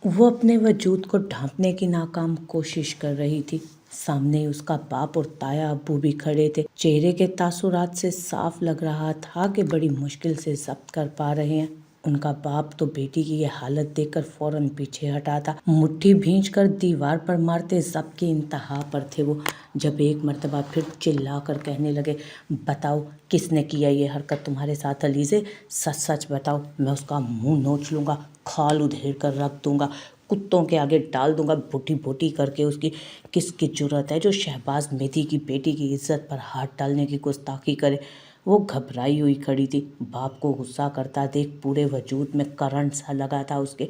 वो अपने वजूद को ढांपने की नाकाम कोशिश कर रही थी। सामने ही उसका बाप और ताया अब्बू भी खड़े थे। चेहरे के तासुरात से साफ लग रहा था कि बड़ी मुश्किल से जब्त कर पा रहे हैं। उनका बाप तो बेटी की ये हालत देखकर फौरन पीछे हटा था। मुट्ठी भींच कर दीवार पर मारते जब्त की इंतहा पर थे वो, जब एक मर्तबा फिर चिल्ला कर कहने लगे, बताओ किसने किया ये हरकत तुम्हारे साथ अलीज़े? सच सच बताओ, मैं उसका मुंह नोच लूँगा, खाल उधेड़ कर रख दूंगा, कुत्तों के आगे डाल दूंगा बोटी बोटी करके उसकी। किसकी जुर्रत है जो शहबाज मेधी की बेटी की इज्जत पर हाथ डालने की गुस्ताखी करे? वो घबराई हुई खड़ी थी। बाप को गुस्सा करता देख पूरे वजूद में करंट सा लगा था उसके।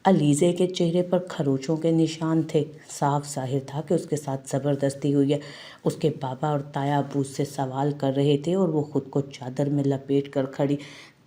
अलीज़े के चेहरे पर खरोचों के निशान थे। साफ जाहिर था कि उसके साथ ज़बरदस्ती हुई है। उसके बाबा और ताया अब्बू उससे सवाल कर रहे थे और वो खुद को चादर में लपेट कर खड़ी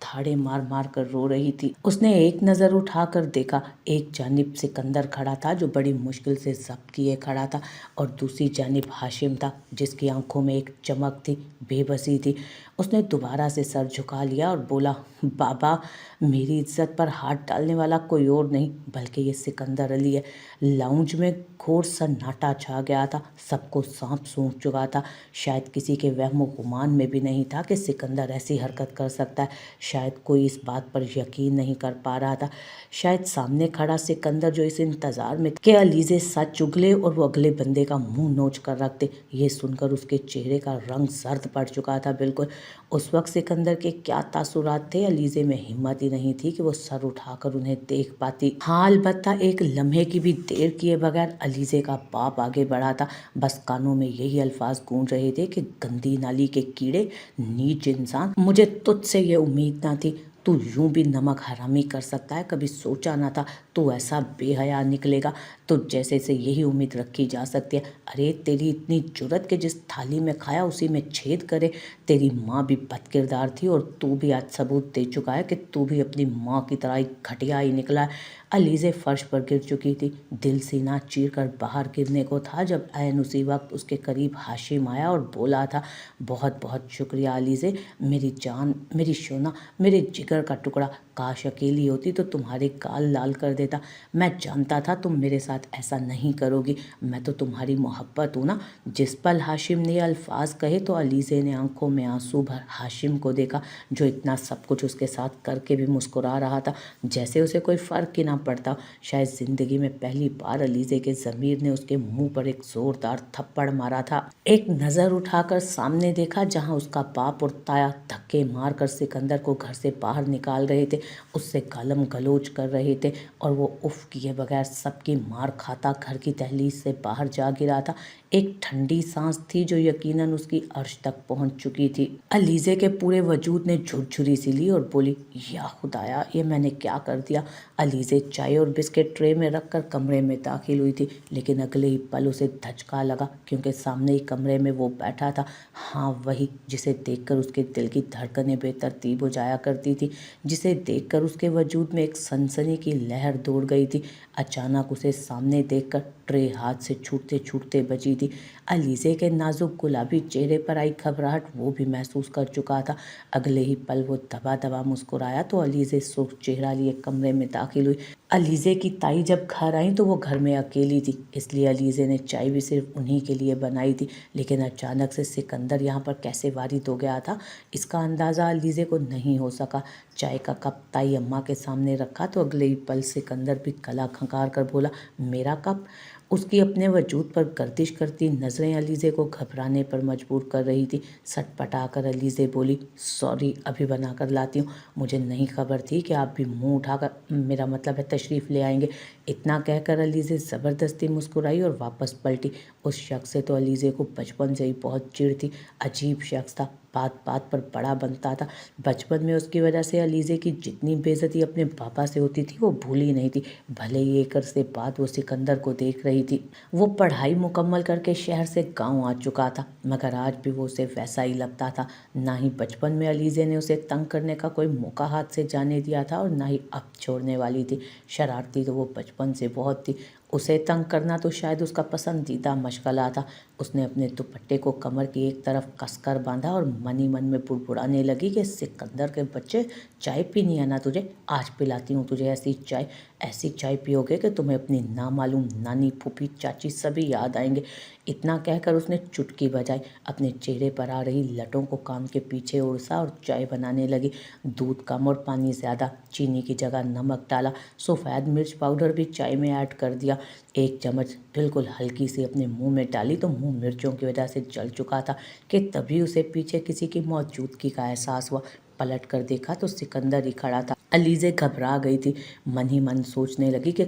धाड़े मार मार कर रो रही थी। उसने एक नज़र उठाकर देखा, एक जानिब सिकंदर खड़ा था जो बड़ी मुश्किल से जब्त किए खड़ा था, और दूसरी जानिब हाशिम था जिसकी आंखों में एक चमक थी, बेबसी थी। उसने दोबारा से सर झुका लिया और बोला, बाबा, मेरी इज्जत पर हाथ डालने वाला कोई और नहीं बल्कि ये सिकंदर अली है। लाउंज में घोर सन्नाटा छा गया था। सबको सांप सूंघ चुका था। शायद किसी के वहम गुमान में भी नहीं था कि सिकंदर ऐसी हरकत कर सकता है। शायद कोई इस बात पर यकीन नहीं कर पा रहा था। शायद सामने खड़ा सिकंदर जो इस इंतजार में कि अलीज़े सच उगले और वो अगले बंदे का मुंह नोच कर रख दे। ये सुनकर उसके चेहरे का रंग जर्द पड़ चुका था बिल्कुल। उस वक्त सिकंदर के क्या तासुरात थे, अलीज़े में हिम्मत ही नहीं थी कि वो सर उठाकर उन्हें देख पाती। हाँ, अलबत्ता एक लम्हे की भी देर किए बगैर अलीज़े का बाप आगे बढ़ा था। बस कानों में यही अल्फाज गूंज रहे थे कि गंदी नाली के कीड़े, नीच इंसान, मुझे तुझसे ये उम्मीद ना थी। तू यूं भी नमक हरामी कर सकता है, कभी सोचा ना था तू ऐसा बेहया निकलेगा। तो जैसे से यही उम्मीद रखी जा सकती है। अरे तेरी इतनी जुर्रत कि जिस थाली में खाया उसी में छेद करे। तेरी माँ भी बदकिरदार थी और तू भी आज सबूत दे चुका है कि तू भी अपनी माँ की तरह ही घटिया ही निकला है। अलीज़े फर्श पर गिर चुकी थी। दिल सीना चीर कर बाहर गिरने को था जब ऐन उसी वक्त उसके करीब हाशिम आया और बोला था, बहुत बहुत शुक्रिया अलीज़े, मेरी जान, मेरी सोना, मेरे जिगर का टुकड़ा। काश अकेली होती तो तुम्हारे गाल लाल कर देता। मैं जानता था तुम मेरे साथ ऐसा नहीं करोगी। मैं तो तुम्हारी मोहब्बत हूँ ना। जिस पल हाशिम ने अल्फाज कहे तो अलीज़े ने आंखों में आंसू भर हाशिम को देखा, जो इतना सब कुछ उसके साथ करके भी मुस्कुरा रहा था जैसे उसे कोई फ़र्क ही ना पड़ता। शायद ज़िंदगी में पहली बार अलीज़े के ज़मीर ने उसके मुंह पर एक ज़ोरदार थप्पड़ मारा था। एक नज़र उठाकर सामने देखा जहां उसका बाप और ताया धक्के मारकर सिकंदर को घर से बाहर निकाल रहे थे, उससे गालम गलोच कर रहे थे, और वो उफ किए बगैर सबकी मार खाता घर की दहलीज से बाहर जा गिरा था। एक ठंडी सांस थी जो यकीनन उसकी अर्श तक पहुंच चुकी थी। अलीज़े के पूरे वजूद ने झुरझुरी सी ली और बोली, या खुदाया, ये मैंने क्या कर दिया? अलीज़े चाय और बिस्किट ट्रे में रखकर कमरे में दाखिल हुई थी, लेकिन अगले ही पल उसे धचका लगा क्योंकि सामने ही कमरे में वो बैठा था। हाँ, वही जिसे देखकर उसके दिल की धड़कनें बेतरतीब हो जाया करती थी, जिसे देखकर उसके वजूद में एक सनसनी की लहर दौड़ गई थी। अचानक उसे सामने देखकर ट्रे हाथ से छूटते छूटते बची थी। अलीज़े के नाजुक गुलाबी चेहरे पर आई घबराहट वो भी महसूस कर चुका था। अगले ही पल वो दबा दबा मुस्कुराया तो अलीज़े सुर्ख चेहरा लिए कमरे में दाखिल हुई। अलीज़े की ताई जब घर आई तो वो घर में अकेली थी, इसलिए अलीज़े ने चाय भी सिर्फ उन्हीं के लिए बनाई थी। लेकिन अचानक से सिकंदर यहाँ पर कैसे वारिद हो गया था, इसका अंदाज़ा अलीज़े को नहीं हो सका। चाय का कप ताई अम्मा के सामने रखा तो अगले ही पल सिकंदर भी गला खंगार कर बोला, मेरा कप? उसकी अपने वजूद पर गर्दिश करती नज़रें अलीज़े को घबराने पर मजबूर कर रही थी। सटपटा कर अलीज़े बोली, सॉरी, अभी बना कर लाती हूँ। मुझे नहीं खबर थी कि आप भी मुंह उठाकर, मेरा मतलब है तशरीफ़ ले आएंगे। इतना कहकर अलीज़े ज़बरदस्ती मुस्कुराई और वापस पलटी। उस शख्स से तो अलीज़े को बचपन से ही बहुत चिढ़ थी। अजीब शख्स था, बात बात पर बड़ा बनता था। बचपन में उसकी वजह से अलीज़े की जितनी बेइज्जती अपने पापा से होती थी वो भूली नहीं थी। भले ही एक अरसे बाद वो सिकंदर को देख रही थी। वो पढ़ाई मुकम्मल करके शहर से गांव आ चुका था, मगर आज भी वो उसे वैसा ही लगता था। ना ही बचपन में अलीज़े ने उसे तंग करने का कोई मौका हाथ से जाने दिया था और ना ही अब छोड़ने वाली थी। शरारती तो वो बचपन से बहुत थी। उसे तंग करना तो शायद उसका पसंदीदा मशगला था। उसने अपने दुपट्टे को कमर की एक तरफ कसकर बांधा और मन ही मन में बुड़बुड़ाने लगी कि सिकंदर के बच्चे, चाय पीनी है ना तुझे? आज पिलाती हूँ तुझे ऐसी चाय पियोगे कि तुम्हें अपनी नामालूम नानी, फूफी, चाची सभी याद आएंगे। इतना कहकर उसने चुटकी बजाई, अपने चेहरे पर आ रही लटों को कान के पीछे उड़सा और चाय बनाने लगी। दूध कम और पानी ज़्यादा, चीनी की जगह नमक डाला, सफ़ेद मिर्च पाउडर भी चाय में ऐड कर दिया। एक चम्मच बिल्कुल हल्की सी अपने मुंह में डाली तो मुंह मिर्चों की वजह से जल चुका था कि तभी उसे पीछे किसी की मौजूदगी का एहसास हुआ। पलट कर देखा तो सिकंदर ही खड़ा था। अलीज़े घबरा गई थी, मन ही मन सोचने लगी कि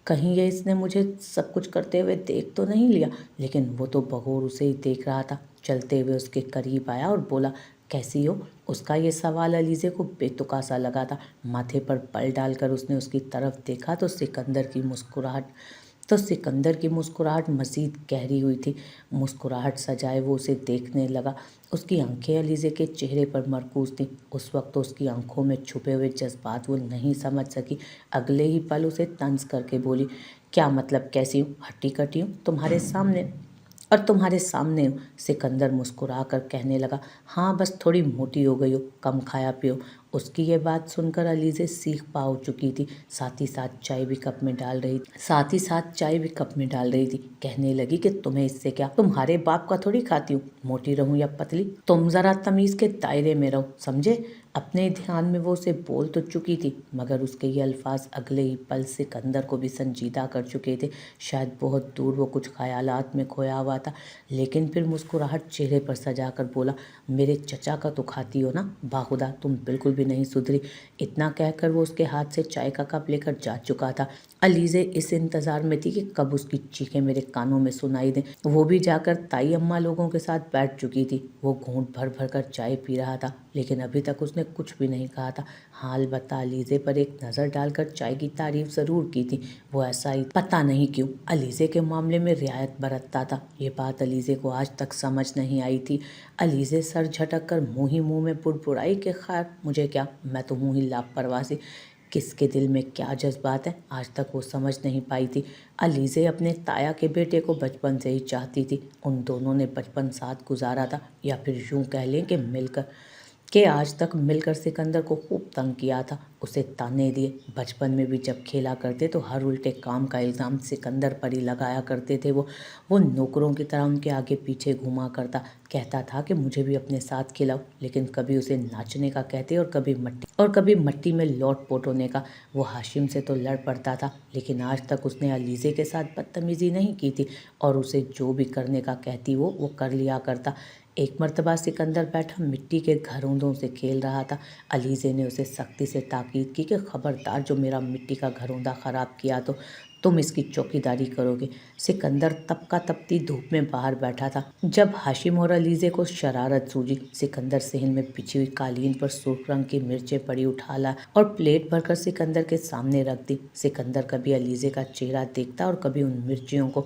कहीं ये इसने मुझे सब कुछ करते हुए देख तो नहीं लिया। लेकिन वो तो बगौर उसे ही देख रहा था। चलते हुए उसके करीब आया और बोला, कैसी हो? उसका ये सवाल अलीज़े को बेतुका सा लगा था। माथे पर बल डालकर उसने उसकी तरफ देखा तो सिकंदर की मुस्कुराहट मज़ीद गहरी हुई थी। मुस्कुराहट सजाए वो उसे देखने लगा। उसकी आंखें अलीज़े के चेहरे पर मरकूज़ थीं। उस वक्त तो उसकी आंखों में छुपे हुए जज्बात वो नहीं समझ सकी। अगले ही पल उसे तंज करके बोली, क्या मतलब कैसी हूँ? हट्टी कट्टी हूँ तुम्हारे सामने हूँ। सिकंदर मुस्कुरा कर कहने लगा, हाँ बस थोड़ी मोटी हो गई हो, कम खाया पियो। उसकी ये बात सुनकर अलीज़े सीख पाओ चुकी थी। साथ ही साथ चाय भी कप में डाल रही थी। कहने लगी कि तुम्हें इससे क्या, तुम्हारे बाप का थोड़ी खाती हूँ, मोटी रहूं या पतली। तुम जरा तमीज़ के दायरे में रहो, समझे? अपने ध्यान में वो उसे बोल तो चुकी थी, मगर उसके ये अल्फाज अगले ही पल सिकंदर को भी संजीदा कर चुके थे। शायद बहुत दूर वो कुछ ख्यालात में खोया हुआ था, लेकिन फिर मुस्कुराहट चेहरे पर सजा कर बोला, मेरे चचा का तो खाती हो ना? बाखुदा तुम बिल्कुल भी नहीं सुधरी। इतना कहकर वो उसके हाथ से चाय का कप लेकर जा चुका था। अलीज़े इस इंतज़ार में थी कि कब उसकी चीखें मेरे कानों में सुनाई दें। वो भी जाकर ताई अम्मा लोगों के साथ बैठ चुकी थी। वो घूंट भर भर कर चाय पी रहा था, लेकिन अभी तक उसने कुछ भी नहीं कहा था। हाल बता अलीज़े पर एक नज़र डालकर चाय की तारीफ ज़रूर की थी। वो ऐसा ही पता नहीं क्यों अलीज़े के मामले में रियायत बरतता था। ये बात अलीज़े को आज तक समझ नहीं आई थी। अलीज़े सर झटक कर मुँह ही मुँह में बुड़बुड़ाई कि खैर मुझे क्या, मैं तो हूँ ही लापरवाह सी। किसके दिल में क्या जज्बात है आज तक वो समझ नहीं पाई थी। अलीज़े अपने ताया के बेटे को बचपन से ही चाहती थी। उन दोनों ने बचपन साथ गुजारा था, या फिर यूँ कह लें कि आज तक मिलकर सिकंदर को खूब तंग किया था, उसे ताने दिए। बचपन में भी जब खेला करते तो हर उल्टे काम का इल्ज़ाम सिकंदर पर ही लगाया करते थे। वो नौकरों की तरह उनके आगे पीछे घुमा करता, कहता था कि मुझे भी अपने साथ खिलाओ, लेकिन कभी उसे नाचने का कहते और कभी मट्टी में लौट पोट होने का। वो हाशिम से तो लड़ पड़ता था, लेकिन आज तक उसने अलीज़े के साथ बदतमीज़ी नहीं की थी, और उसे जो भी करने का कहती वो कर लिया करता। एक मर्तबा सिकंदर बैठा मिट्टी के घरोंदों से खेल रहा था। अलीज़े ने उसे सख्ती से ताकीद की कि खबरदार जो मेरा मिट्टी का घरोंदा ख़राब किया तो तुम इसकी चौकीदारी करोगे। सिकंदर तपका तपती धूप में बाहर बैठा था। जब हाशिम और अलीज़े को शरारत सूझी, सिकंदर सहन में बिछी हुई कालीन पर सुर्ख रंग की मिर्चें पड़ी उठा ला और प्लेट भरकर सिकंदर के सामने रख दी। सिकंदर कभी अलीज़े का चेहरा देखता और कभी उन मिर्चियों को।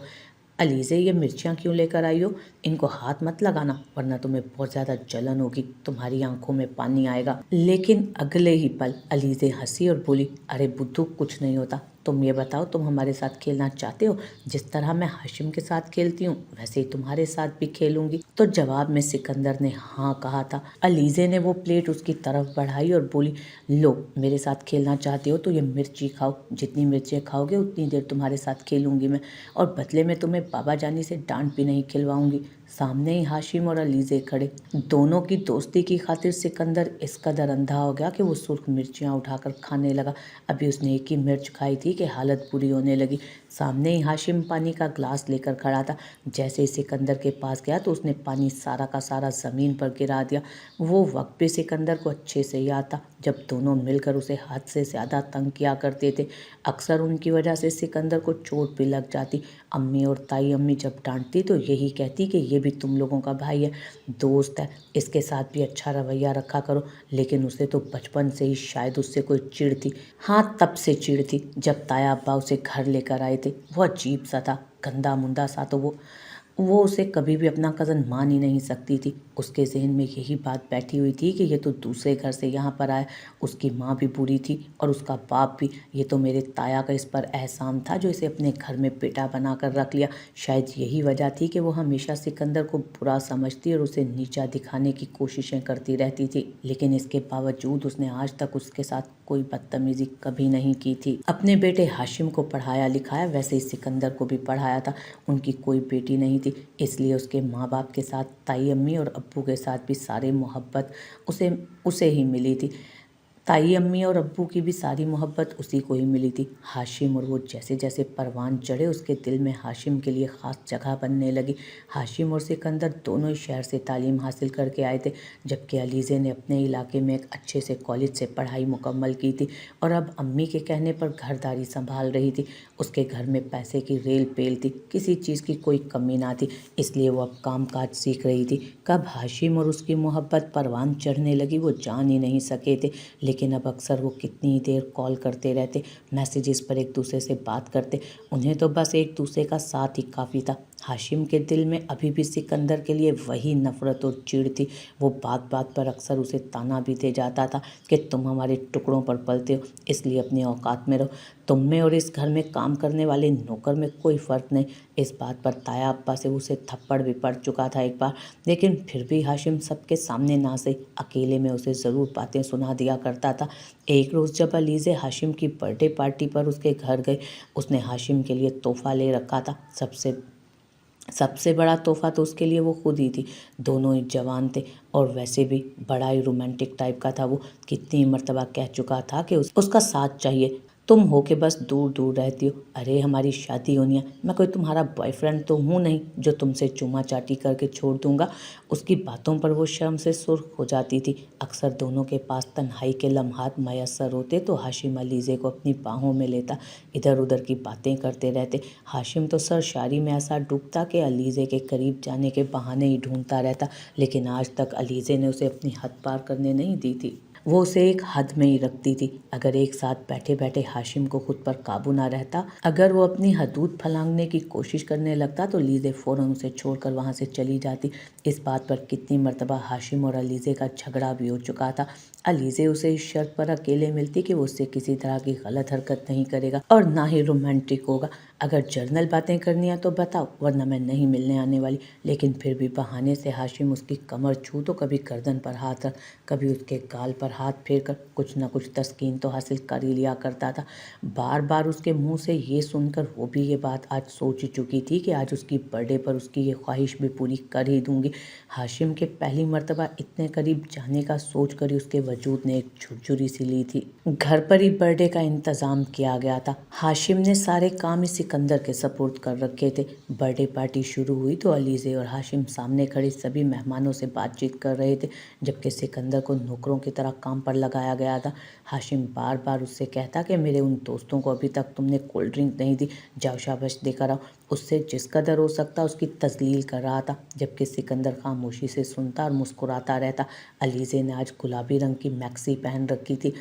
अलीज़े, ये मिर्चियाँ क्यों लेकर आई हो? इनको हाथ मत लगाना, वरना तुम्हें बहुत ज़्यादा जलन होगी, तुम्हारी आंखों में पानी आएगा। लेकिन अगले ही पल अलीज़े हंसी और बोली, अरे बुद्धू, कुछ नहीं होता। तुम ये बताओ, तुम हमारे साथ खेलना चाहते हो? जिस तरह मैं हाशिम के साथ खेलती हूँ वैसे ही तुम्हारे साथ भी खेलूंगी। तो जवाब में सिकंदर ने हाँ कहा था। अलीज़े ने वो प्लेट उसकी तरफ बढ़ाई और बोली, लो, मेरे साथ खेलना चाहते हो तो ये मिर्ची खाओ, जितनी मिर्चें खाओगे उतनी देर तुम्हारे साथ खेलूंगी मैं, और बदले में तुम्हें बाबा जानी से डांट भी नहीं खिलवाऊंगी। सामने ही हाशिम और अलीज़े खड़े। दोनों की दोस्ती की खातिर सिकंदर इस कदर अंधा हो गया कि वो सुर्ख मिर्चियाँ उठाकर खाने लगा। अभी उसने एक ही मिर्च खाई थी कि हालत बुरी होने लगी। सामने ही हाशिम पानी का ग्लास लेकर खड़ा था। जैसे ही सिकंदर के पास गया तो उसने पानी सारा का सारा ज़मीन पर गिरा दिया। वो वक्त भी सिकंदर को अच्छे से याद था जब दोनों मिलकर उसे हद से ज़्यादा तंग किया करते थे। अक्सर उनकी वजह से सिकंदर को चोट भी लग जाती। अम्मी और ताई अम्मी जब डांटती तो यही कहती कि ये भी तुम लोगों का भाई है, दोस्त है, इसके साथ भी अच्छा रवैया रखा करो। लेकिन उसे तो बचपन से ही शायद उससे कोई चिढ़ थी। हाँ, तब से चिढ़ थी जब ताया अब्बा उसे घर लेकर आए थे। वो अजीब सा था, गंदा मुंदा सा तो वो वो उसे कभी भी अपना कज़न मान ही नहीं सकती थी। उसके ज़हन में यही बात बैठी हुई थी कि ये तो दूसरे घर से यहाँ पर आया, उसकी माँ भी बुरी थी और उसका बाप भी। ये तो मेरे ताया का इस पर एहसान था जो इसे अपने घर में बेटा बना कर रख लिया। शायद यही वजह थी कि वो हमेशा सिकंदर को बुरा समझती और उसे नीचा दिखाने की कोशिशें करती रहती थी। लेकिन इसके बावजूद उसने आज तक उसके साथ कोई बदतमीजी कभी नहीं की थी। अपने बेटे हाशिम को पढ़ाया लिखाया, वैसे ही सिकंदर को भी पढ़ाया था। उनकी कोई बेटी नहीं थी, इसलिए उसके माँ बाप के साथ ताई अम्मी और अब्बू के साथ भी सारी मोहब्बत उसे उसे ही मिली थी। ताई अम्मी और अब्बू की भी सारी मोहब्बत उसी को ही मिली थी। हाशिम और वो जैसे जैसे परवान चढ़े, उसके दिल में हाशिम के लिए ख़ास जगह बनने लगी। हाशिम और सिकंदर दोनों ही शहर से तालीम हासिल करके आए थे, जबकि अलीज़े ने अपने इलाके में एक अच्छे से कॉलेज से पढ़ाई मुकम्मल की थी और अब अम्मी के कहने पर घरदारी संभाल रही थी। उसके घर में पैसे की रेल पेल थी, किसी चीज़ की कोई कमी ना थी, इसलिए वो अब काम काज सीख रही थी। कब हाशिम और उसकी मोहब्बत परवान चढ़ने लगी वो जान ही नहीं सके थे। लेकिन अब अक्सर वो कितनी ही देर कॉल करते रहते, मैसेजेस पर एक दूसरे से बात करते। उन्हें तो बस एक दूसरे का साथ ही काफ़ी था। हाशिम के दिल में अभी भी सिकंदर के लिए वही नफ़रत और चिढ़ थी। वो बात बात पर अक्सर उसे ताना भी दे जाता था कि तुम हमारे टुकड़ों पर पलते हो, इसलिए अपनी औकात में रहो। तुम में और इस घर में काम करने वाले नौकर में कोई फ़र्क नहीं। इस बात पर ताया अब्बा से उसे थप्पड़ भी पड़ चुका था एक बार, लेकिन फिर भी हाशिम सबके सामने ना सही, अकेले में उसे ज़रूर बातें सुना दिया करता था। एक रोज़ जब अलीज़े हाशिम की बर्थडे पार्टी पर उसके घर गए, उसने हाशिम के लिए तोहफ़ा ले रखा था। सबसे बड़ा तोहफ़ा तो उसके लिए वो खुद ही थी। दोनों ही जवान थे और वैसे भी बड़ा ही रोमांटिक टाइप का था। वो कितनी मर्तबा कह चुका था कि उसका साथ चाहिए। तुम हो के बस दूर दूर रहती हो। अरे हमारी शादी होनी है, मैं कोई तुम्हारा बॉयफ्रेंड तो हूँ नहीं जो तुमसे चूमा चाटी करके छोड़ दूंगा। उसकी बातों पर वो शर्म से सुर्ख हो जाती थी। अक्सर दोनों के पास तन्हाई के लम्हात मैसर होते तो हाशिम अलीज़े को अपनी बाहों में लेता, इधर उधर की बातें करते रहते। हाशिम तो सरशारी में ऐसा डूबता कि अलीज़े के करीब जाने के बहाने ही ढूंढता रहता, लेकिन आज तक अलीज़े ने उसे अपनी हद पार करने नहीं दी थी। वो उसे एक हद में ही रखती थी। अगर एक साथ बैठे बैठे हाशिम को खुद पर काबू ना रहता, अगर वो अपनी हदूद फलांगने की कोशिश करने लगता तो अलीज़े फ़ौरन उसे छोड़कर वहाँ से चली जाती। इस बात पर कितनी मर्तबा हाशिम और अलीज़े का झगड़ा भी हो चुका था। अलीज़े उसे इस शर्त पर अकेले मिलती कि वो उससे किसी तरह की गलत हरकत नहीं करेगा और ना ही रोमांटिक होगा। अगर जर्नल बातें करनी है तो बताओ, वरना मैं नहीं मिलने आने वाली। लेकिन फिर भी बहाने से हाशिम उसकी कमर छू तो कभी गर्दन पर हाथ रख, कभी उसके गाल पर हाथ फेर कर कुछ न कुछ तस्कीन तो हासिल कर ही लिया करता था। बार बार उसके मुंह से ये सुनकर वो भी ये बात आज सोच चुकी थी कि आज उसकी बर्थडे पर उसकी ये ख्वाहिश भी पूरी कर ही दूंगी। हाशिम के पहली मर्तबा इतने करीब जाने का सोच कर ही उसके वजूद ने एक झुरझुरी सी ली थी। घर पर ही बर्थडे का इंतज़ाम किया गया था। हाशिम ने सारे काम ही सिकंदर के सपुर्द कर रखे थे। बर्थडे पार्टी शुरू हुई तो अलीज़े और हाशिम सामने खड़े सभी मेहमानों से बातचीत कर रहे थे, जबकि सिकंदर को नौकरों की तरह काम पर लगाया गया था। हाशिम बार बार उससे कहता कि मेरे उन दोस्तों को अभी तक तुमने कोल्ड ड्रिंक नहीं दी, जाओ शाबाश देकर आओ। उससे जिस कदर हो सकता उसकी तजलील कर रहा था, जबकि सिकंदर खामोशी से सुनता और मुस्कुराता रहता। अलीज़े ने आज गुलाबी रंग की मैक्सी पहन रखी थी,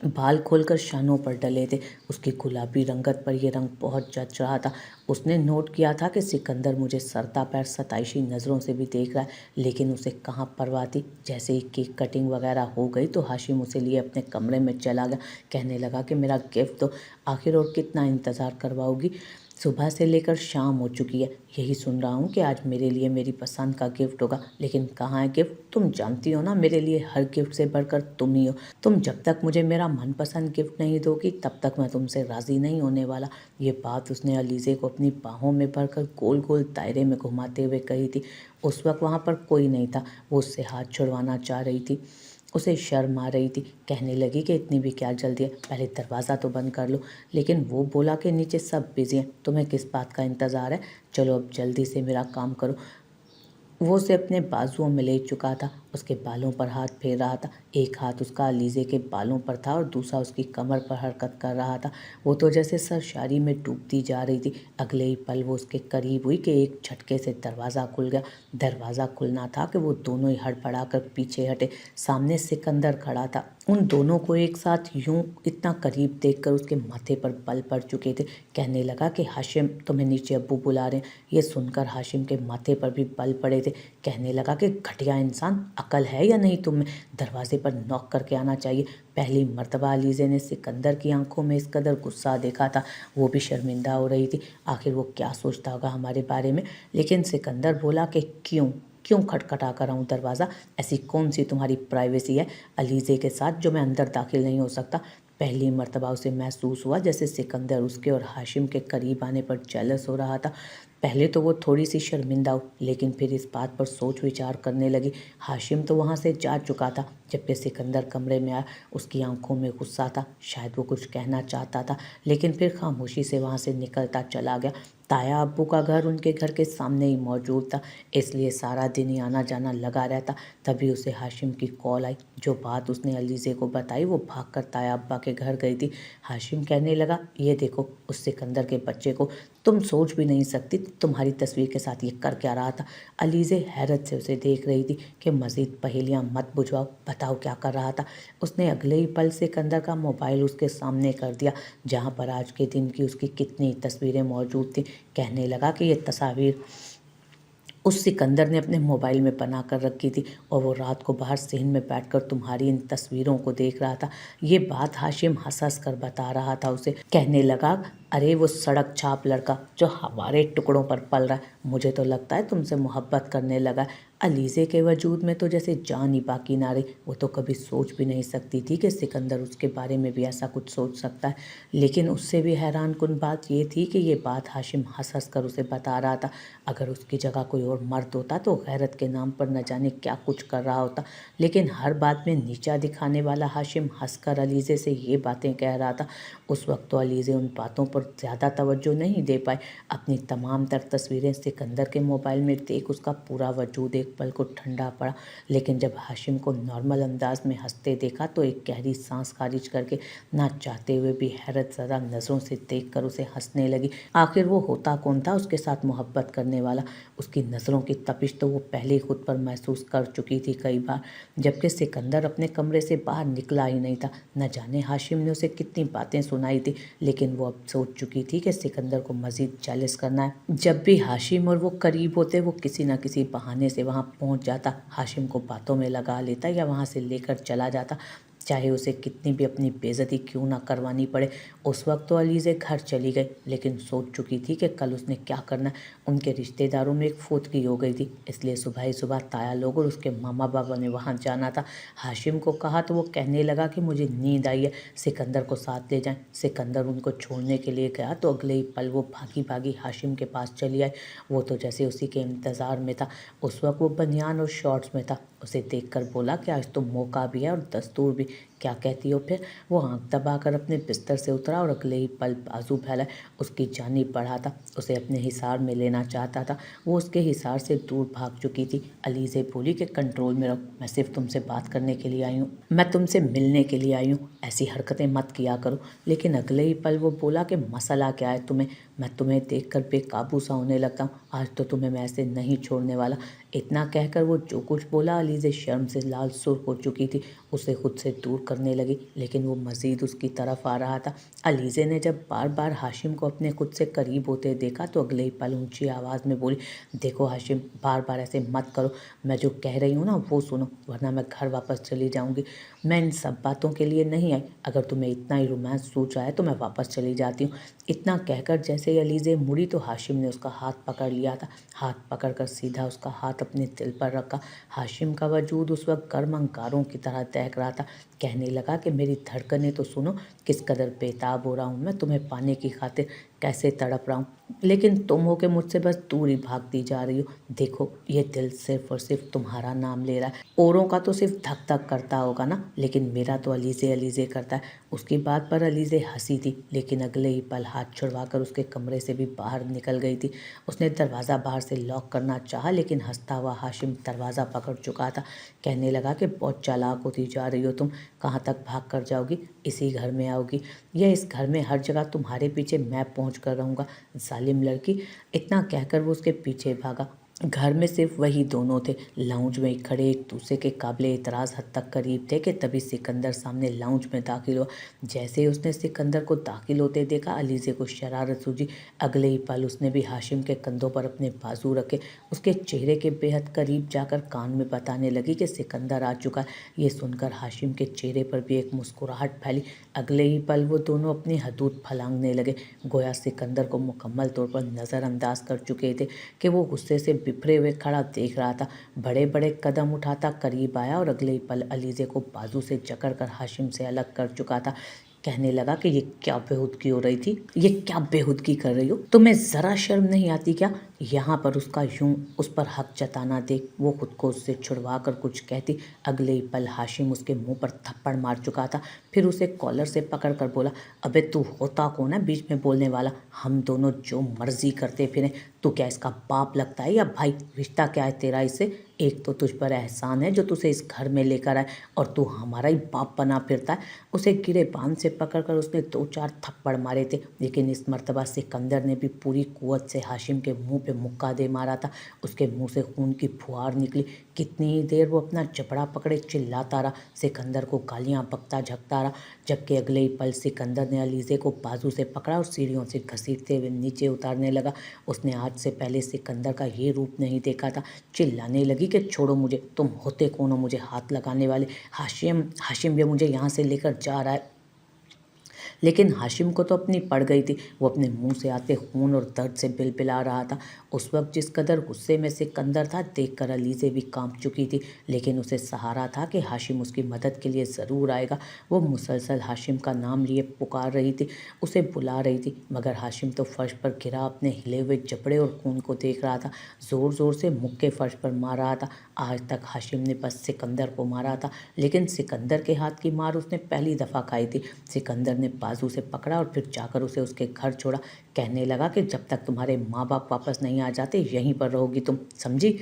बाल खोलकर शानों पर डले थे। उसकी गुलाबी रंगत पर यह रंग बहुत जच रहा था। उसने नोट किया था कि सिकंदर मुझे सरता पैर सताइशी नज़रों से भी देख रहा है, लेकिन उसे कहाँ परवाह थी। जैसे ही केक कटिंग वगैरह हो गई तो हाशिम उसे लिए अपने कमरे में चला गया। कहने लगा कि मेरा गिफ्ट तो आखिर और कितना इंतज़ार करवाओगी, सुबह से लेकर शाम हो चुकी है, यही सुन रहा हूँ कि आज मेरे लिए मेरी पसंद का गिफ्ट होगा, लेकिन कहाँ है गिफ्ट? तुम जानती हो ना मेरे लिए हर गिफ्ट से बढ़कर तुम ही हो। तुम जब तक मुझे मेरा मनपसंद गिफ्ट नहीं दोगी तब तक मैं तुमसे राज़ी नहीं होने वाला। ये बात उसने अलीज़े को अपनी बाहों में भरकर गोल गोल दायरे में घुमाते हुए कही थी। उस वक्त वहाँ पर कोई नहीं था। वो उससे हाथ छुड़वाना चाह रही थी, उसे शर्म आ रही थी। कहने लगी कि इतनी भी क्या जल्दी है, पहले दरवाज़ा तो बंद कर लो। लेकिन वो बोला कि नीचे सब बिजी हैं, तुम्हें किस बात का इंतज़ार है, चलो अब जल्दी से मेरा काम करो। वो उसे अपने बाजुओं में ले चुका था, उसके बालों पर हाथ फेर रहा था। एक हाथ उसका अलीज़े के बालों पर था और दूसरा उसकी कमर पर हरकत कर रहा था। वो तो जैसे सरशारी में डूबती जा रही थी। अगले ही पल वो उसके करीब हुई कि एक झटके से दरवाज़ा खुल गया। दरवाज़ा खुलना था कि वो दोनों ही हड़बड़ा कर पीछे हटे। सामने सिकंदर खड़ा था। उन दोनों को एक साथ यूं इतना करीब देखकर उसके माथे पर बल पड़ चुके थे। कहने लगा कि हाशिम, तुम्हें नीचे अब्बू बुला रहे हैं। ये सुनकर हाशिम के माथे पर भी बल पड़े थे। कहने लगा कि घटिया इंसान, अकल है या नहीं तुम्हें? दरवाजे पर नॉक करके आना चाहिए। पहली मर्तबा अलीज़े ने सिकंदर की आंखों में इस कदर गुस्सा देखा था। वो भी शर्मिंदा हो रही थी। आखिर वो क्या सोचता होगा हमारे बारे में। लेकिन सिकंदर बोला कि क्यों क्यों खटखटा कर आऊँ दरवाज़ा? ऐसी कौन सी तुम्हारी प्राइवेसी है अलीज़े के साथ जो मैं अंदर दाखिल नहीं हो सकता? पहली मर्तबा उसे महसूस हुआ जैसे सिकंदर उसके और हाशिम के करीब आने पर जेलस हो रहा था। पहले तो वो थोड़ी सी शर्मिंदा हुई, लेकिन फिर इस बात पर सोच विचार करने लगी। हाशिम तो वहाँ से जा चुका था। जब सिकंदर कमरे में आया, उसकी आंखों में गुस्सा था। शायद वो कुछ कहना चाहता था, लेकिन फिर खामोशी से वहाँ से निकलता चला गया। ताया अब्बू का घर उनके घर के सामने ही मौजूद था, इसलिए सारा दिन ही आना जाना लगा रहता। तभी उसे हाशिम की कॉल आई। जो बात उसने अलीज़े को बताई, वो भागकर ताया अब्बा के घर गई थी। हाशिम कहने लगा, ये देखो उस सिकंदर के बच्चे को, तुम सोच भी नहीं सकती तुम्हारी तस्वीर के साथ ये कर क्या रहा था। अलीज़े हैरत से उसे देख रही थी कि मज़ीद पहेलियाँ मत बुझवाओ, बताओ क्या कर रहा था। उसने अगले ही पल सिकंदर का मोबाइल उसके सामने कर दिया, जहाँ पर आज के दिन की उसकी कितनी तस्वीरें मौजूद थीं। कहने लगा कि ये तस्वीर उस सिकंदर ने अपने मोबाइल में बना कर रखी थी और वो रात को बाहर सहन में बैठकर तुम्हारी इन तस्वीरों को देख रहा था। ये बात हाशिम हंस हंस कर बता रहा था उसे। कहने लगा, अरे वो सड़क छाप लड़का जो हमारे टुकड़ों पर पल रहा है, मुझे तो लगता है तुमसे मोहब्बत करने लगा। अलीज़े के वजूद में तो जैसे जान ही बाकी ना रही। वो तो कभी सोच भी नहीं सकती थी कि सिकंदर उसके बारे में भी ऐसा कुछ सोच सकता है। लेकिन उससे भी हैरान कुन बात ये थी कि ये बात हाशिम हंस हंस कर उसे बता रहा था। अगर उसकी जगह कोई और मर्द होता तो गैरत के नाम पर न जाने क्या कुछ कर रहा होता। लेकिन हर बात में नीचा दिखाने वाला हाशिम हंसकर अलीज़े से ये बातें कह रहा था। उस वक्त तो अलीज़े उन बातों पर ज़्यादा तवज्जो नहीं दे पाए। अपनी तमाम तर तस्वीरें सिकंदर के मोबाइल में देख उसका पूरा वजूद एक पल को ठंडा पड़ा। लेकिन जब हाशिम को नॉर्मल अंदाज में हंसते देखा तो एक गहरी सांस खारिज करके, ना चाहते हुए भी हैरत ज़दा नज़रों से देखकर उसे हंसने लगी। आखिर वो होता कौन था उसके साथ मोहब्बत करने वाला? उसकी नज़रों की तपिश तो वो पहले खुद पर महसूस कर चुकी थी कई बार, जबकि सिकंदर अपने कमरे से बाहर निकला ही नहीं था। न जाने हाशिम ने उसे कितनी बातें सुनाई थी, लेकिन वो अब सोच चुकी थी कि सिकंदर को मज़ीद जेलस करना है। जब भी हाशिम और वो करीब होते, वो किसी न किसी बहाने से वहाँ पहुँच जाता, हाशिम को बातों में लगा लेता या वहाँ से लेकर चला जाता, चाहे उसे कितनी भी अपनी बेइज्जती क्यों ना करवानी पड़े। उस वक्त तो अलीज़े घर चली गई, लेकिन सोच चुकी थी कि कल उसने क्या करना है। उनके रिश्तेदारों में एक फौतगी हो गई थी, इसलिए सुबह ही सुबह ताया लोग और उसके मामा बाबा ने वहाँ जाना था। हाशिम को कहा तो वो कहने लगा कि मुझे नींद आई है, सिकंदर को साथ ले जाएं। सिकंदर उनको छोड़ने के लिए गया तो अगले ही पल वो भागी भागी हाशिम के पास चली आई। वो तो जैसे उसी के इंतज़ार में था। उस वक्त वो बनियान और शॉर्ट्स में था। उसे देखकर बोला कि आज तो मौका भी है और दस्तूर भी, क्या कहती हो फिर? वो आंख दबाकर अपने बिस्तर से उतरा और अगले ही पल बाजू फैला उसकी जानिब बढ़ा था। उसे अपने हिसार में लेना चाहता था। वो उसके हिसार से दूर भाग चुकी थी। अलीज़े बोली कि कंट्रोल में रहो, मैं सिर्फ तुमसे बात करने के लिए आई हूँ, मैं तुमसे मिलने के लिए आई हूँ, ऐसी हरकतें मत किया करो। लेकिन अगले ही पल वो बोला कि मसला क्या है तुम्हें? मैं तुम्हें देखकर बेकाबू सा होने लगता हूँ। आज तो तुम्हें मैं ऐसे नहीं छोड़ने वाला। इतना कहकर वो जो कुछ बोला, अलीज़े शर्म से लाल सुर्ख हो चुकी थी। उसे खुद से दूर करने लगी, लेकिन वो मज़ीद उसकी तरफ आ रहा था। अलीज़े ने जब बार बार हाशिम को अपने खुद से करीब होते देखा तो अगले ही पल ऊंची आवाज़ में बोली, देखो हाशिम, बार बार ऐसे मत करो। मैं जो कह रही हूँ ना वो सुनो, वरना मैं घर वापस चली जाऊँगी। मैं इन सब बातों के लिए नहीं आई। अगर तुम्हें इतना ही रोमांस सूझा है तो मैं वापस चली जाती हूँ। इतना कहकर जैसे ही अलीज़े मुड़ी तो हाशिम ने उसका हाथ पकड़ लिया था। हाथ पकड़कर सीधा उसका हाथ अपने दिल पर रखा। हाशिम का वजूद उस वक्त गर्म अंगारों की तरह दहक रहा था। कहने लगा कि मेरी धड़कनें तो सुनो, किस कदर बेताब हो रहा हूँ मैं तुम्हें पाने की खातिर, कैसे तड़प रहा हूँ, लेकिन तुम हो के मुझसे बस दूर ही भागती जा रही हो। देखो ये दिल सिर्फ और सिर्फ तुम्हारा नाम ले रहा है। औरों का तो सिर्फ धक धक करता होगा ना, लेकिन मेरा तो अलीज़े अलीज़े करता है। उसकी बात पर अलीज़े हंसी थी, लेकिन अगले ही पल हाथ छुड़वाकर उसके कमरे से भी बाहर निकल गई थी। उसने दरवाज़ा बाहर से लॉक करना चाहा, लेकिन हंसता हुआ हाशिम दरवाज़ा पकड़ चुका था। कहने लगा कि बहुत चालाक होती जा रही हो तुम, कहाँ तक भाग कर जाओगी? इसी घर में आओगी या इस घर में हर जगह तुम्हारे पीछे मैं पहुँच कर रहूँगा, जालिम लड़की। इतना कहकर वो उसके पीछे भागा। घर में सिर्फ वही दोनों थे। लाउंज में खड़े एक दूसरे के काबिल एतराज़ हद तक करीब थे कि तभी सिकंदर सामने लाउंज में दाखिल हुआ। जैसे ही उसने सिकंदर को दाखिल होते देखा, अलीज़े को शरारत सूझी। अगले ही पल उसने भी हाशिम के कंधों पर अपने बाजू रखे, उसके चेहरे के बेहद करीब जाकर कान में बताने लगी कि सिकंदर आ चुका है। ये सुनकर हाशिम के चेहरे पर भी एक मुस्कुराहट फैली। अगले ही पल वो दोनों अपनी हदूद फलांगने लगे, गोया सिकंदर को मुकम्मल तौर पर नज़रअंदाज कर चुके थे कि वो गुस्से से बिखरे हुए खड़ा देख रहा था। बड़े बड़े कदम उठाता करीब आया और अगले ही पल अलीज़े को बाजू से जकड़कर हाशिम से अलग कर चुका था। कहने लगा कि ये क्या बेहूदगी हो रही थी, ये क्या बेहूदगी कर रही हो, तुम्हें ज़रा शर्म नहीं आती क्या? यहाँ पर उसका यूं उस पर हक जताना देख वो खुद को उससे छुड़वा कर कुछ कहती, अगले ही पल हाशिम उसके मुंह पर थप्पड़ मार चुका था। फिर उसे कॉलर से पकड़ कर बोला, अबे तू होता कौन है बीच में बोलने वाला? हम दोनों जो मर्जी करते फिरें, तू क्या इसका बाप लगता है या भाई? रिश्ता क्या है तेरा इससे? एक तो तुझ पर एहसान है जो तुझे इस घर में लेकर आए, और तू हमारा ही बाप बना फिरता है। उसे गिरे बांध से पकड़कर उसने 2-4 थप्पड़ मारे थे, लेकिन इस मर्तबा सिकंदर ने भी पूरी कुव्वत से हाशिम के मुंह पे मुक्का दे मारा था। उसके मुंह से खून की फुहार निकली। कितनी ही देर वो अपना जबड़ा पकड़े चिल्लाता रहा, सिकंदर को गालियां बकता झकता रहा, जबकि अगले ही पल सिकंदर ने अलीज़े को बाजू से पकड़ा और सीढ़ियों से घसीटते हुए नीचे उतारने लगा। उसने आज से पहले सिकंदर का ये रूप नहीं देखा था। चिल्लाने लगी कि छोड़ो मुझे, तुम होते कौन हो मुझे हाथ लगाने वाले? हाशिम हाशिम भी मुझे यहाँ से लेकर जा रहा है। लेकिन हाशिम को तो अपनी पड़ गई थी। वो अपने मुंह से आते खून और दर्द से बिलबिला रहा था। उस वक्त जिस कदर गुस्से में सिकंदर था देखकर अलीज़े भी कांप चुकी थी, लेकिन उसे सहारा था कि हाशिम उसकी मदद के लिए ज़रूर आएगा। वो मुसलसल हाशिम का नाम लिए पुकार रही थी, उसे बुला रही थी, मगर हाशिम तो फर्श पर गिरा अपने हिले हुए जबड़े और खून को देख रहा था। ज़ोर ज़ोर से मुक्के फर्श पर मार रहा था। आज तक हाशिम ने बस सिकंदर को मारा था, लेकिन सिकंदर के हाथ की मार उसने पहली दफ़ा खाई थी। सिकंदर ने बाजू से पकड़ा और फिर जाकर उसे उसके घर छोड़ा। कहने लगा कि जब तक तुम्हारे माँ बाप वापस नहीं आ जाते यहीं पर रहोगी तुम, समझी?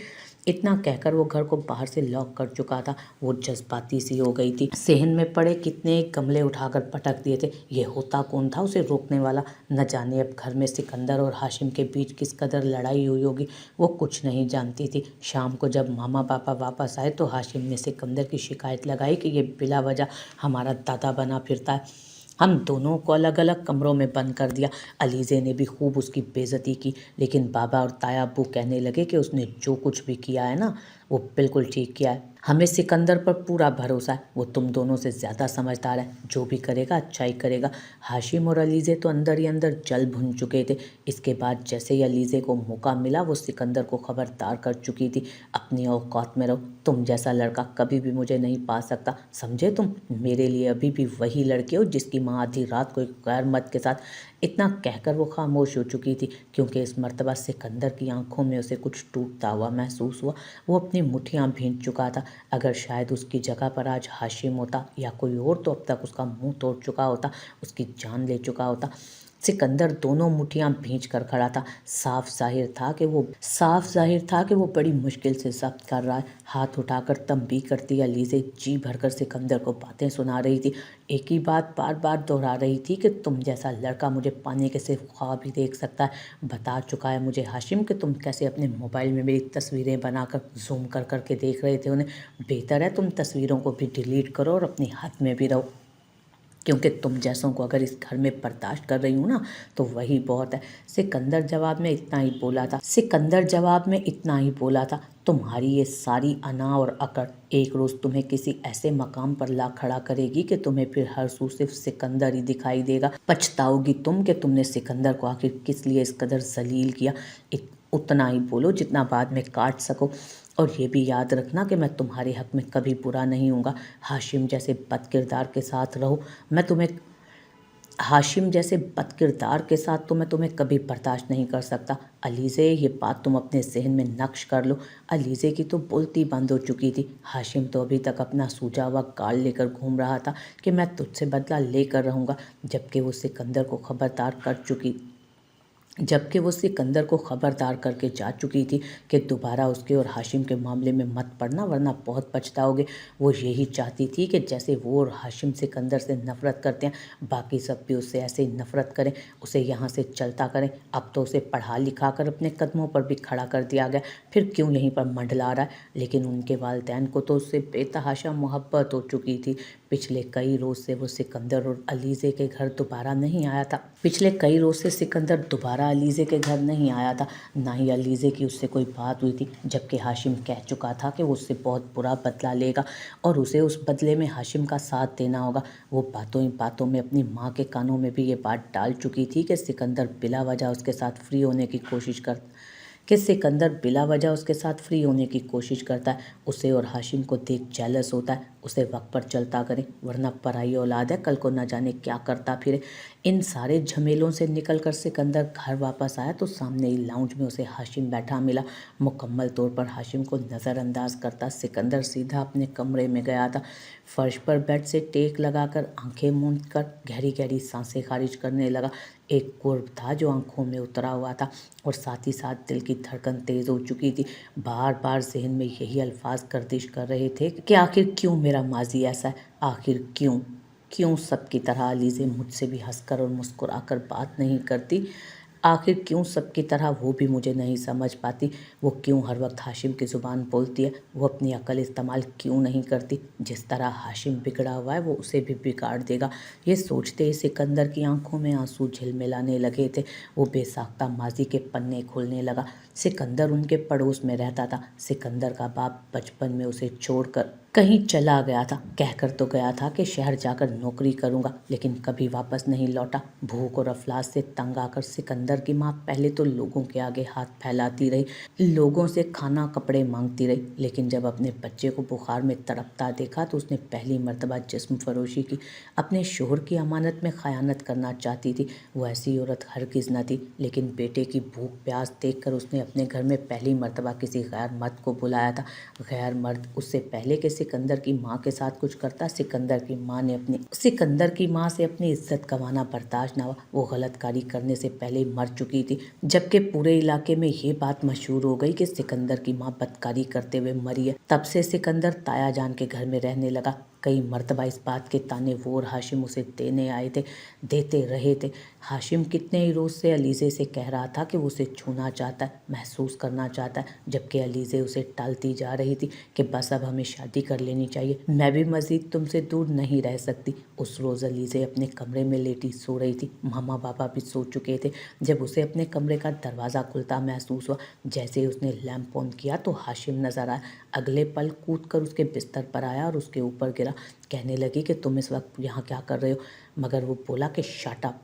इतना कहकर वो घर को बाहर से लॉक कर चुका था। वो जज्बाती सी हो गई थी। सेहन में पड़े कितने गमले उठाकर पटक दिए थे। ये होता कौन था उसे रोकने वाला? न जाने अब घर में सिकंदर और हाशिम के बीच किस कदर लड़ाई हुई होगी, वो कुछ नहीं जानती थी। शाम को जब मामा पापा वापस आए तो हाशिम ने सिकंदर की शिकायत लगाई कि ये बिला वजह हमारा दादा बना फिरता है। हम दोनों को अलग अलग कमरों में बंद कर दिया। अलीज़े ने भी खूब उसकी बेइज्जती की, लेकिन बाबा और ताया अब्बू कहने लगे कि उसने जो कुछ भी किया है ना, वो बिल्कुल ठीक किया है। हमें सिकंदर पर पूरा भरोसा है, वो तुम दोनों से ज़्यादा समझदार है, जो भी करेगा अच्छा ही करेगा। हाशिम और अलीज़े तो अंदर ही अंदर जल भुन चुके थे। इसके बाद जैसे ही अलीज़े को मौका मिला वो सिकंदर को खबरदार कर चुकी थी, अपनी औकात में रहो, तुम जैसा लड़का कभी भी मुझे नहीं पा सकता, समझे? तुम मेरे लिए अभी भी वही लड़के हो जिसकी माँ आधी रात को एक गैर मर्द के साथ। इतना कहकर वो खामोश हो चुकी थी, क्योंकि इस मर्तबा सिकंदर की आंखों में उसे कुछ टूटता हुआ महसूस हुआ। वो अपनी मुट्ठियाँ भींच चुका था। अगर शायद उसकी जगह पर आज हाशिम होता या कोई और तो अब तक उसका मुंह तोड़ चुका होता, उसकी जान ले चुका होता। सिकंदर दोनों मुट्ठियां भींच कर खड़ा था। साफ जाहिर था कि वो बड़ी मुश्किल से जब्त कर रहा है। हाथ उठाकर तंबी करती अलीज़े जी भरकर सिकंदर को बातें सुना रही थी। एक ही बात बार बार दोहरा रही थी कि तुम जैसा लड़का मुझे पाने के सिर्फ ख्वाब ही देख सकता है। बता चुका है मुझे हाशिम कि तुम कैसे अपने मोबाइल में मेरी तस्वीरें बनाकर जूम कर करके देख रहे थे उन्हें। बेहतर है तुम तस्वीरों को भी डिलीट करो और अपनी हाथ में भी रहो, क्योंकि तुम जैसों को अगर इस घर में बर्दाश्त कर रही हूँ ना तो वही बहुत है। सिकंदर जवाब में इतना ही बोला था, तुम्हारी ये सारी अना और अकड़ एक रोज़ तुम्हें किसी ऐसे मकाम पर ला खड़ा करेगी कि तुम्हें फिर हर सू सिर्फ सिकंदर ही दिखाई देगा। पछताओगी तुम कि तुमने सिकंदर को आखिर किस लिए इस कदर जलील किया। उतना ही बोलो जितना बाद में काट सको, और ये भी याद रखना कि मैं तुम्हारे हक में कभी बुरा नहीं हूँगा। हाशिम जैसे बदकिरदार के साथ तो मैं तुम्हें कभी बर्दाश्त नहीं कर सकता। अलीज़े, ये बात तुम अपने जहन में नक्श कर लो। अलीज़े की तो बोलती बंद हो चुकी थी। हाशिम तो अभी तक अपना सूजा हुआ गाल लेकर घूम रहा था कि मैं तुझसे बदला लेकर रहूँगा, जबकि वो सिकंदर को खबरदार कर चुकी जबकि वो सिकंदर को खबरदार करके जा चुकी थी कि दोबारा उसके और हाशिम के मामले में मत पड़ना वरना बहुत पछताओगे। वो यही चाहती थी कि जैसे वो और हाशिम सिकंदर से नफ़रत करते हैं बाकी सब भी उससे ऐसे ही नफ़रत करें, उसे यहाँ से चलता करें। अब तो उसे पढ़ा लिखा कर अपने कदमों पर भी खड़ा कर दिया गया, फिर क्यों यहीं पर मंडला रहा है। लेकिन उनके वालिदैन को तो उससे बेतहाशा मोहब्बत हो चुकी थी। पिछले कई रोज़ से वो सिकंदर और अलीज़े के घर दोबारा नहीं आया था। पिछले कई रोज़ से सिकंदर दोबारा अलीज़े के घर नहीं आया था, ना ही अलीज़े की उससे कोई बात हुई थी। जबकि हाशिम कह चुका था कि वो उससे बहुत बुरा बदला लेगा और उसे उस बदले में हाशिम का साथ देना होगा। वो बातों ही बातों में अपनी माँ के कानों में भी ये बात डाल चुकी थी कि सिकंदर बिला वजह उसके साथ फ्री होने की कोशिश करता है। उसे और हाशिम को देख जेलस होता है, उसे वक्त पर चलता करे वरना पराई औलाद है, कल को न जाने क्या करता फिरे। इन सारे झमेलों से निकलकर सिकंदर घर वापस आया तो सामने ही लाउंज में उसे हाशिम बैठा मिला। मुकम्मल तौर पर हाशिम को नज़रअंदाज करता सिकंदर सीधा अपने कमरे में गया था। फर्श पर बेड से टेक लगाकर आंखें मूंद कर गहरी गहरी सांसें खारिज करने लगा। एक कुर्ब था जो आंखों में उतरा हुआ था और साथ ही साथ दिल की धड़कन तेज़ हो चुकी थी। बार बार जहन में यही अल्फाज गर्दिश कर रहे थे कि आखिर क्यों मेरा माजी ऐसा है, आखिर क्यों सबकी तरह अलीज़े मुझसे भी हंसकर और मुस्कुराकर बात नहीं करती, आखिर क्यों सबकी तरह वो भी मुझे नहीं समझ पाती, वो क्यों हर वक्त हाशिम की ज़ुबान बोलती है, वो अपनी अकल इस्तेमाल क्यों नहीं करती। जिस तरह हाशिम बिगड़ा हुआ है वो उसे भी बिगाड़ देगा। ये सोचते ही सिकंदर की आंखों में आंसू झिलमिलाने लगे थे। वो बेसाख्ता माजी के पन्ने खोलने लगा। सिकंदर उनके पड़ोस में रहता था। सिकंदर का बाप बचपन में उसे छोड़कर कहीं चला गया था, कहकर तो गया था कि शहर जाकर नौकरी करूंगा, लेकिन कभी वापस नहीं लौटा। भूख और अफलास से तंग आकर सिकंदर की माँ पहले तो लोगों के आगे हाथ फैलाती रही, लोगों से खाना कपड़े मांगती रही, लेकिन जब अपने बच्चे को बुखार में तड़पता देखा तो उसने पहली मर्तबा जिस्म फरोशी की। अपने शोहर की अमानत में खयानत करना चाहती थी। वो ऐसी औरत हरगिज़ न थी, लेकिन बेटे की भूख प्यास देखकर उसने अपने घर में पहली मर्तबा किसी गैर मर्द को बुलाया था। गैर मर्द उससे पहले कि सिकंदर की माँ के साथ कुछ करता, सिकंदर की माँ से अपनी इज्जत गंवाना बर्दाश्त न हुआ। वो गलत कारी करने से पहले ही मर चुकी थी, जबकि पूरे इलाके में ये बात मशहूर हो गई कि सिकंदर की माँ बदकारी करते हुए मरी है। तब से सिकंदर ताया जान के घर में रहने लगा। कई मर्तबा इस बात के ताने वो और हाशिम उसे देते रहे थे। हाशिम कितने ही रोज़ से अलीज़े से कह रहा था कि वो उसे छूना चाहता है, महसूस करना चाहता है, जबकि अलीज़े उसे टालती जा रही थी कि बस अब हमें शादी कर लेनी चाहिए, मैं भी मज़ीद तुमसे दूर नहीं रह सकती। उस रोज़ अलीज़े अपने कमरे में लेटी सो रही थी। मामा पापा भी सो चुके थे। जब उसे अपने कमरे का दरवाज़ा खुलता महसूस हुआ, जैसे ही उसने लैंप ऑन किया तो हाशिम नज़र आया। अगले पल कूद कर उसके बिस्तर पर आया और उसके ऊपर गिरा। कहने लगी कि तुम इस वक्त यहाँ क्या कर रहे हो। मगर वो बोला कि शट अप।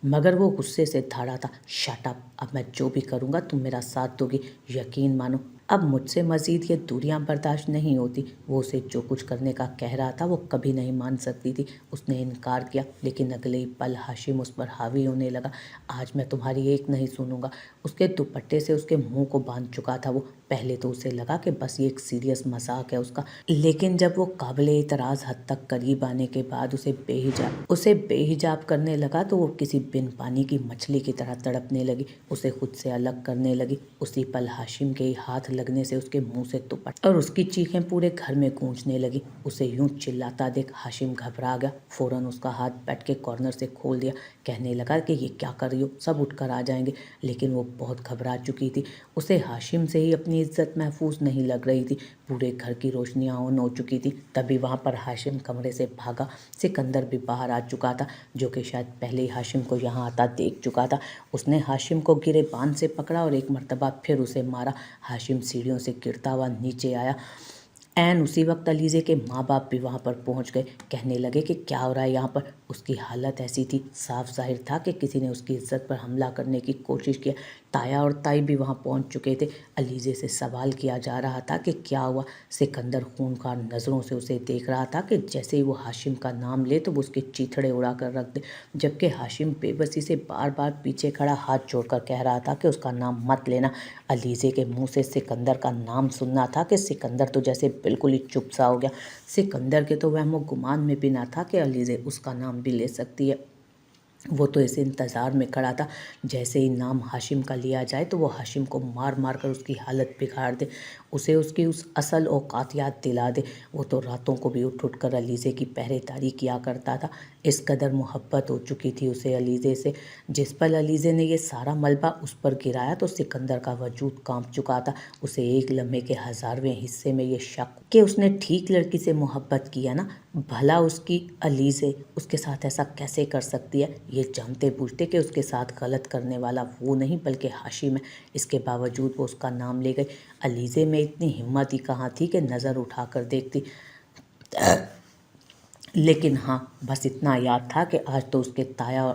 मगर वो गुस्से से धाड़ा था, शट अप, अब मैं जो भी करूँगा तुम मेरा साथ दोगी, यकीन मानो अब मुझसे मज़ीद ये दूरियां बर्दाश्त नहीं होती। वो उसे जो कुछ करने का कह रहा था वो कभी नहीं मान सकती थी। उसने इनकार किया, लेकिन अगले ही पल हाशिम उस पर हावी होने लगा। आज मैं तुम्हारी एक नहीं सुनूंगा। उसके दुपट्टे से उसके मुंह को बांध चुका था वो। पहले तो उसे लगा कि बस ये एक सीरियस मजाक है उसका, लेकिन जब वो काबिले इतराज़ हद तक करीब आने के बाद उसे बेहिजाब करने लगा तो वो किसी बिन पानी की मछली की तरह तड़पने लगी, उसे खुद से अलग करने लगी। उसी पल हाशिम के हाथ लगने से उसके मुंह से दुपट्टा और उसकी चीखें पूरे घर में गूंजने लगी। उसे यूं चिल्लाता देख हाशिम घबरा गया। फौरन उसका हाथ बेड के कॉर्नर से खोल दिया। कहने लगा कि ये क्या कर रही हो, सब उठकर आ जाएंगे। लेकिन वो बहुत घबरा चुकी थी। उसे हाशिम से ही अपनी इज्जत महफूज नहीं लग रही थी। पूरे घर की रोशनियां ऑन हो चुकी थी। तभी वहां पर हाशिम कमरे से भागा। सिकंदर भी बाहर आ चुका था, जो कि शायद पहले ही हाशिम को यहाँ आता देख चुका था। उसने हाशिम को गिरे बांध से पकड़ा और एक मर्तबा फिर उसे मारा। हाशिम सीढ़ियों से गिरता हुआ नीचे आया। ऐन उसी वक्त अलीज़े के माँ बाप भी वहाँ पर पहुँच गए। कहने लगे कि क्या हो रहा है यहाँ पर। उसकी हालत ऐसी थी, साफ जाहिर था कि किसी ने उसकी इज्जत पर हमला करने की कोशिश किया। ताया और ताई भी वहाँ पहुँच चुके थे। अलीज़े से सवाल किया जा रहा था कि क्या हुआ। सिकंदर खूंखार नज़रों से उसे देख रहा था कि जैसे ही वो हाशिम का नाम ले तो वो उसके चीथड़े उड़ा कर रख दे, जबकि हाशिम बेबसी से बार बार पीछे खड़ा हाथ जोड़कर कह रहा था कि उसका नाम मत लेना। अलीज़े के मुंह से सिकंदर का नाम सुनना था कि सिकंदर तो जैसे बिल्कुल ही चुप सा हो गया। सिकंदर के तो वहमो गुमान में भी ना था कि अलीज़े उसका नाम भी ले सकती है। वो तो इस इंतज़ार में खड़ा था जैसे ही नाम हाशिम का लिया जाए तो वो हाशिम को मार मार कर उसकी हालत बिगाड़ दे, उसे उसकी उस असल औकात याद दिला दे। वो तो रातों को भी उठ उठ कर अलीज़े की पहरेदारी किया करता था। इस कदर मोहब्बत हो चुकी थी उसे अलीज़े से। जिस पल अलीज़े ने ये सारा मलबा उस पर गिराया तो सिकंदर का वजूद कांप चुका था। उसे एक लम्हे के 1000वें हिस्से में ये शक कि उसने ठीक लड़की से मोहब्बत की है ना, भला उसकी अलीज़े उसके साथ ऐसा कैसे कर सकती है। ये जानते बूझते कि उसके साथ गलत करने वाला वो नहीं बल्कि हाशिम है, इसके बावजूद वो उसका नाम ले गई। अलीज़े में इतनी हिम्मत ही कहाँ थी कि नज़र उठाकर देखती। लेकिन हाँ, बस इतना याद था कि आज तो उसके ताया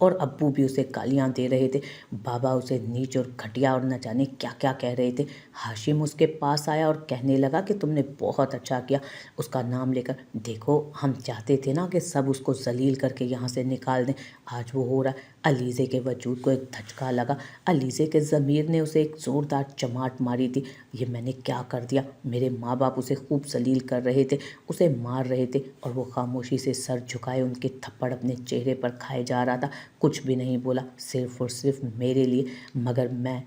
और अब्बू भी उसे गालियाँ दे रहे थे। बाबा उसे नीच और घटिया और न जाने क्या क्या कह रहे थे। हाशिम उसके पास आया और कहने लगा कि तुमने बहुत अच्छा किया उसका नाम लेकर। देखो, हम चाहते थे ना कि सब उसको जलील करके यहाँ से निकाल दें, आज वो हो रहा है। अलीज़े के वजूद को एक धचका लगा। अलीज़े के ज़मीर ने उसे एक ज़ोरदार चमाट मारी थी। ये मैंने क्या कर दिया। मेरे माँ बाप उसे खूब जलील कर रहे थे, उसे मार रहे थे और वो खामोशी से सर झुकाए उनके थप्पड़ अपने चेहरे पर खाए जा रहा था। कुछ भी नहीं बोला, सिर्फ और सिर्फ मेरे लिए। मगर मैं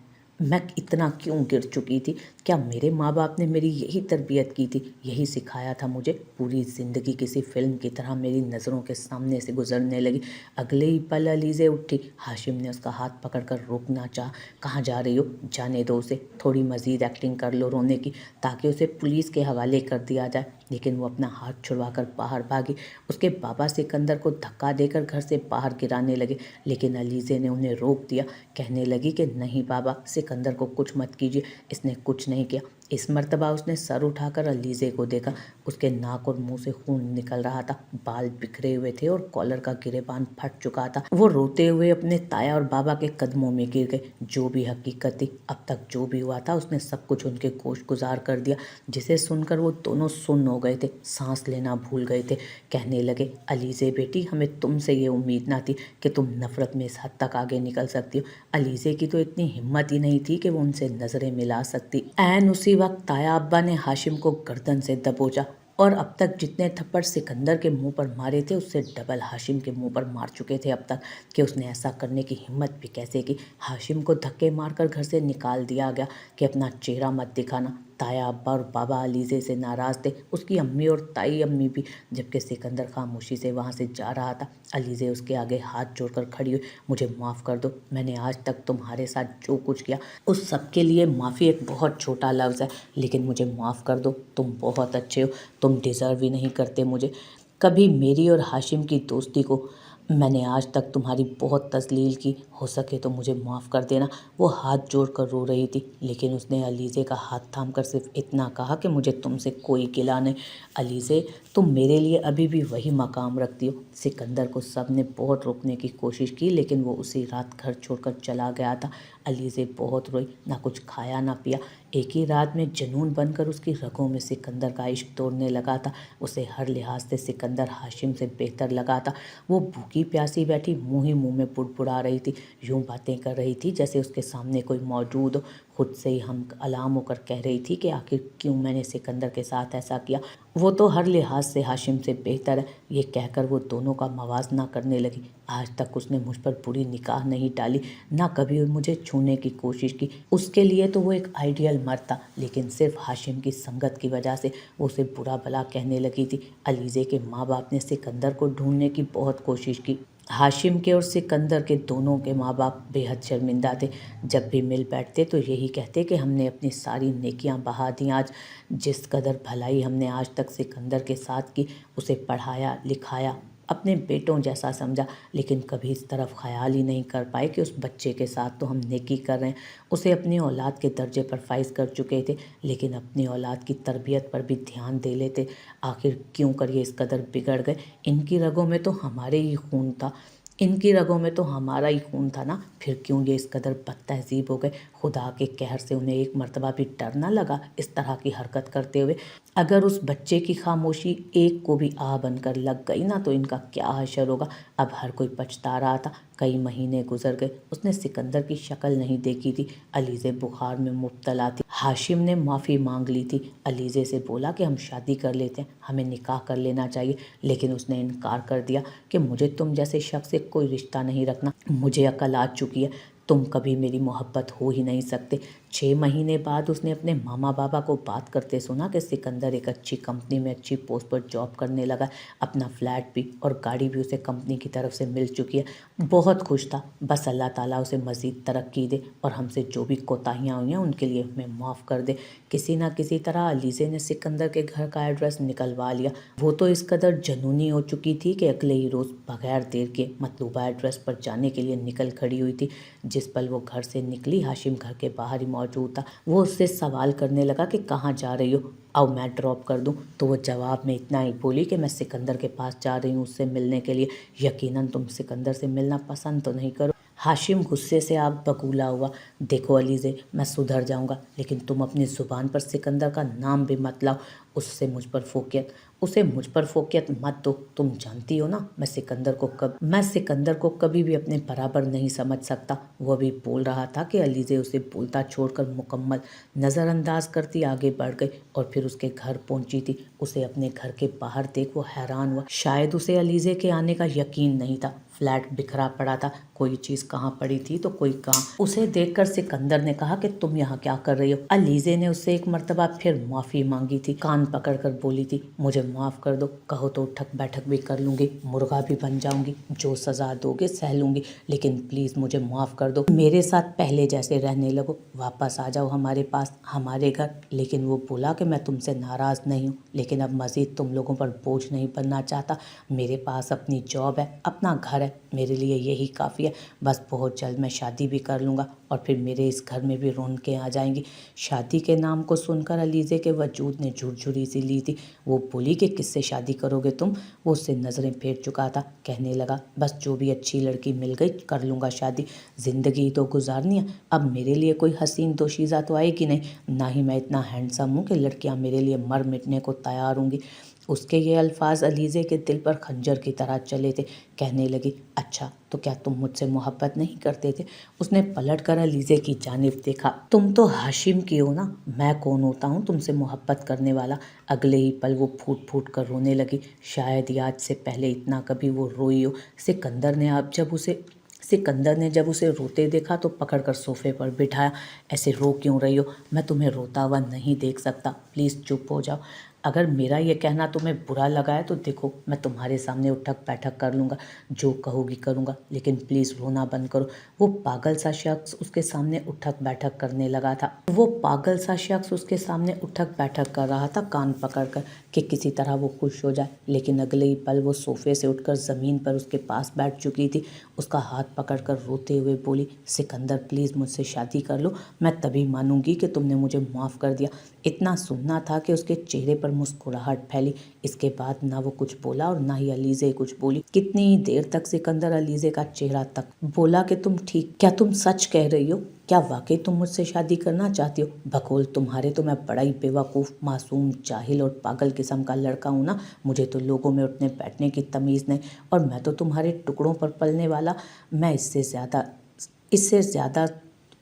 इतना क्यों गिर चुकी थी। क्या मेरे माँ बाप ने मेरी यही तरबियत की थी, यही सिखाया था मुझे। पूरी ज़िंदगी किसी फिल्म की तरह मेरी नज़रों के सामने से गुजरने लगी। अगले ही पल अलीज़े उठी। हाशिम ने उसका हाथ पकड़कर रोकना चाहा। कहाँ जा रही हो, जाने दो उसे, थोड़ी मज़ीद एक्टिंग कर लो रोने की ताकि उसे पुलिस के हवाले कर दिया जाए। लेकिन वो अपना हाथ छुड़वाकर बाहर भागी। उसके बाबा सिकंदर को धक्का देकर घर से बाहर गिराने लगे, लेकिन अलीज़े ने उन्हें रोक दिया। कहने लगी कि नहीं बाबा, सिकंदर को कुछ मत कीजिए, इसने कुछ नहीं किया। इस मर्तबा उसने सर उठाकर अलीज़े को देखा। उसके नाक और मुंह से खून निकल रहा था, बाल बिखरे हुए थे और कॉलर का गिरेबान फट चुका था। वो रोते हुए अपने ताया और बाबा के कदमों में गिर गए। जो भी हकीकत थी, अब तक जो भी हुआ था, उसने सब कुछ उनके गोश गुजार कर दिया, जिसे सुनकर वो दोनों सुन्न हो गए थे, सांस लेना भूल गए थे। कहने लगे, अलीज़े बेटी, हमें तुमसे ये उम्मीद ना थी कि तुम नफ़रत में इस हद तक आगे निकल सकती हो। अलीज़े की तो इतनी हिम्मत ही नहीं थी कि वो उनसे नज़रें मिला सकती। ऐन उसी वक्त ताया अब्बा ने हाशिम को गर्दन से दबोचा और अब तक जितने थप्पड़ सिकंदर के मुंह पर मारे थे उससे डबल हाशिम के मुंह पर मार चुके थे अब तक, कि उसने ऐसा करने की हिम्मत भी कैसे की। हाशिम को धक्के मारकर घर से निकाल दिया गया कि अपना चेहरा मत दिखाना। ताया अब्बा और बाबा अलीज़े से नाराज़ थे, उसकी अम्मी और ताई अम्मी भी, जबकि सिकंदर खामोशी से वहाँ से जा रहा था। अलीज़े उसके आगे हाथ जोड़कर खड़ी हुई। मुझे माफ़ कर दो, मैंने आज तक तुम्हारे साथ जो कुछ किया उस सब के लिए माफ़ी एक बहुत छोटा लफ्ज़ है, लेकिन मुझे माफ़ कर दो। तुम बहुत अच्छे हो, तुम डिज़र्व ही नहीं करते मुझे। कभी मेरी और हाशिम की दोस्ती को मैंने आज तक तुम्हारी बहुत तज़लील की, हो सके तो मुझे माफ़ कर देना। वो हाथ जोड़कर रो रही थी, लेकिन उसने अलीज़े का हाथ थामकर सिर्फ इतना कहा कि मुझे तुमसे कोई गिला नहीं। अलीज़े, तुम मेरे लिए अभी भी वही मकाम रखती हो। सिकंदर को सब ने बहुत रोकने की कोशिश की, लेकिन वो उसी रात घर छोड़कर चला गया था। अलीज़े बहुत रोई, ना कुछ खाया ना पिया। एक ही रात में जुनून बनकर उसकी रगों में सिकंदर का इश्क दौड़ने लगा था। उसे हर लिहाज से सिकंदर हाशिम से बेहतर लगा था। वो भूखी प्यासी बैठी मुँह ही मुँह में बुड़बुड़ा रही थी, यूँ बातें कर रही थी जैसे उसके सामने कोई मौजूद हो। खुद से ही हम अलाम होकर कह रही थी कि आखिर क्यों मैंने सिकंदर के साथ ऐसा किया। वो तो हर लिहाज से हाशिम से बेहतर है। ये कहकर वो दोनों का मवाजना करने लगी। आज तक उसने मुझ पर बुरी निगाह नहीं डाली, ना कभी मुझे छूने की कोशिश की। उसके लिए तो वो एक आइडियल मर्द था, लेकिन सिर्फ हाशिम की संगत की वजह से वो उसे बुरा भला कहने लगी थी। अलीज़े के माँ बाप ने सिकंदर को ढूंढने की बहुत कोशिश की। हाशिम के और सिकंदर के दोनों के माँ बाप बेहद शर्मिंदा थे। जब भी मिल बैठते तो यही कहते कि हमने अपनी सारी नेकियां बहा दी आज। जिस कदर भलाई हमने आज तक सिकंदर के साथ की, उसे पढ़ाया लिखाया, अपने बेटों जैसा समझा, लेकिन कभी इस तरफ ख्याल ही नहीं कर पाए कि उस बच्चे के साथ तो हम नेकी कर रहे हैं। उसे अपनी औलाद के दर्जे पर फाइज कर चुके थे, लेकिन अपनी औलाद की तरबियत पर भी ध्यान दे लेते। आखिर क्यों कर ये इस कदर बिगड़ गए। इनकी रगों में तो हमारे ही खून था, इनकी रगों में तो हमारा ही खून था ना, फिर क्यों ये इस कदर बदतहजीब हो गए। खुदा के कहर से उन्हें एक मर्तबा भी डर ना लगा इस तरह की हरकत करते हुए। अगर उस बच्चे की खामोशी एक को भी आ बनकर लग गई ना तो इनका क्या हशर होगा। अब हर कोई पछता रहा था, कई महीने गुजर गए, उसने सिकंदर की शक्ल नहीं देखी थी। अलीज़े बुखार में मुब्तला थी। हाशिम ने माफ़ी मांग ली थी। अलीज़े से बोला कि हम शादी कर लेते हैं, हमें निकाह कर लेना चाहिए, लेकिन उसने इनकार कर दिया कि मुझे तुम जैसे शख्स से कोई रिश्ता नहीं रखना। मुझे अकल आ चुकी है, तुम कभी मेरी मोहब्बत हो ही नहीं सकते। 6 महीने बाद उसने अपने मामा बाबा को बात करते सुना कि सिकंदर एक अच्छी कंपनी में अच्छी पोस्ट पर जॉब करने लगा। अपना फ्लैट भी और गाड़ी भी उसे कंपनी की तरफ से मिल चुकी है। बहुत खुश था। बस अल्लाह ताला उसे मज़ीद तरक्की दे और हमसे जो भी कोताहियाँ हुई हैं उनके लिए हमें माफ़ कर दे। किसी ना किसी तरह अलीज़े ने सिकंदर के घर का एड्रेस निकलवा लिया। वो तो इस कदर जनूनी हो चुकी थी कि अगले ही रोज़ बगैर देर के मतलूबा एड्रेस पर जाने के लिए निकल खड़ी हुई थी। जिस पल वो घर से निकली, हाशिम घर के बाहर ही मौजूद था। वो उससे सवाल करने लगा कि कहाँ जा रही हो, अब मैं ड्रॉप कर दूं? तो वो जवाब में इतना ही बोली कि मैं सिकंदर के पास जा रही हूँ उससे मिलने के लिए। यकीनन तुम सिकंदर से मिलना पसंद तो नहीं करो। हाशिम गुस्से से आग बबूला हुआ। देखो अलीज़े, मैं सुधर जाऊंगा, लेकिन तुम अपनी ज़ुबान पर सिकंदर का नाम भी मत लाओ। उसे मुझ पर फोकियत मत दो। तुम जानती हो ना, मैं सिकंदर को कभी भी अपने बराबर नहीं समझ सकता। वो भी बोल रहा था कि अलीज़े उसे बोलता छोड़कर मुकम्मल नज़रअंदाज करती आगे बढ़ गई और फिर उसके घर पहुंची थी। उसे अपने घर के बाहर देख वो हैरान हुआ। शायद उसे अलीज़े के आने का यकीन नहीं था। फ्लैट बिखरा पड़ा था, कोई चीज़ कहाँ पड़ी थी तो कोई कहाँ। उसे देखकर सिकंदर ने कहा कि तुम यहाँ क्या कर रही हो? अलीज़े ने उससे एक मर्तबा फिर माफ़ी मांगी थी। कान पकड़कर बोली थी, मुझे माफ़ कर दो, कहो तो उठक बैठक भी कर लूँगी, मुर्गा भी बन जाऊँगी, जो सज़ा दोगे सह लूँगी, लेकिन प्लीज़ मुझे माफ़ कर दो। मेरे साथ पहले जैसे रहने लगो, वापस आ जाओ हमारे पास, हमारे घर। लेकिन वो बोला कि मैं तुमसे नाराज़ नहीं हूँ, लेकिन अब मज़ीद तुम लोगों पर बोझ नहीं बनना चाहता। मेरे पास अपनी जॉब है, अपना घर है, मेरे लिए यही काफ़ी है। बस बहुत जल्द मैं शादी भी कर लूँगा और फिर मेरे इस घर में भी रौनकें आ जाएंगी। शादी के नाम को सुनकर अलीज़े के वजूद ने झुरझुरी सी ली थी। वो बोली कि किससे शादी करोगे तुम? वो उससे नज़रें फेर चुका था। कहने लगा, बस जो भी अच्छी लड़की मिल गई कर लूँगा शादी, ज़िंदगी तो गुजारनी है। अब मेरे लिए कोई हसीन दोशीज़ा तो आएगी नहीं, ना ही मैं इतना हैंडसम हूँ कि लड़कियाँ मेरे लिए मर मिटने को तैयार होंगी। उसके ये अल्फाज अलीज़े के दिल पर खंजर की तरह चले थे। कहने लगी, अच्छा तो क्या तुम मुझसे मोहब्बत नहीं करते थे? उसने पलट कर अलीज़े की जानिब देखा। तुम तो हाशिम की हो ना, मैं कौन होता हूँ तुमसे मोहब्बत करने वाला? अगले ही पल वो फूट फूट कर रोने लगी। शायद आज से पहले इतना कभी वो रोई हो। सिकंदर ने जब उसे रोते देखा तो पकड़कर सोफे पर बिठाया। ऐसे रो क्यों रही हो? मैं तुम्हें रोता हुआ नहीं देख सकता, प्लीज़ चुप हो जाओ। अगर मेरा ये कहना तुम्हें बुरा लगा है तो देखो, मैं तुम्हारे सामने उठक बैठक कर लूँगा, जो कहोगी करूँगा, लेकिन प्लीज़ रोना बंद करो। वो पागल सा शख्स उसके सामने उठक बैठक कर रहा था, कान पकड़कर, कि किसी तरह वो खुश हो जाए। लेकिन अगले ही पल वो सोफे से उठकर ज़मीन पर उसके पास बैठ चुकी थी। उसका हाथ पकड़कर रोते हुए बोली, सिकंदर प्लीज़ मुझसे शादी कर लो, मैं तभी मानूंगी कि तुमने मुझे माफ़ कर दिया। इतना सुनना था कि उसके चेहरे पर मुस्कुराहट फैली। इसके बाद ना वो कुछ बोला और ना ही अलीज़े कुछ बोली। कितनी ही देर तक सिकंदर अलीज़े का चेहरा तक। बोला कि क्या तुम सच कह रही हो? क्या वाकई तुम मुझसे शादी करना चाहती हो? बकौल तुम्हारे तो मैं बड़ा ही बेवकूफ़, मासूम, जाहिल और पागल किस्म का लड़का हूँ ना। मुझे तो लोगों में उठने बैठने की तमीज़ नहीं, और मैं तो तुम्हारे टुकड़ों पर पलने वाला। मैं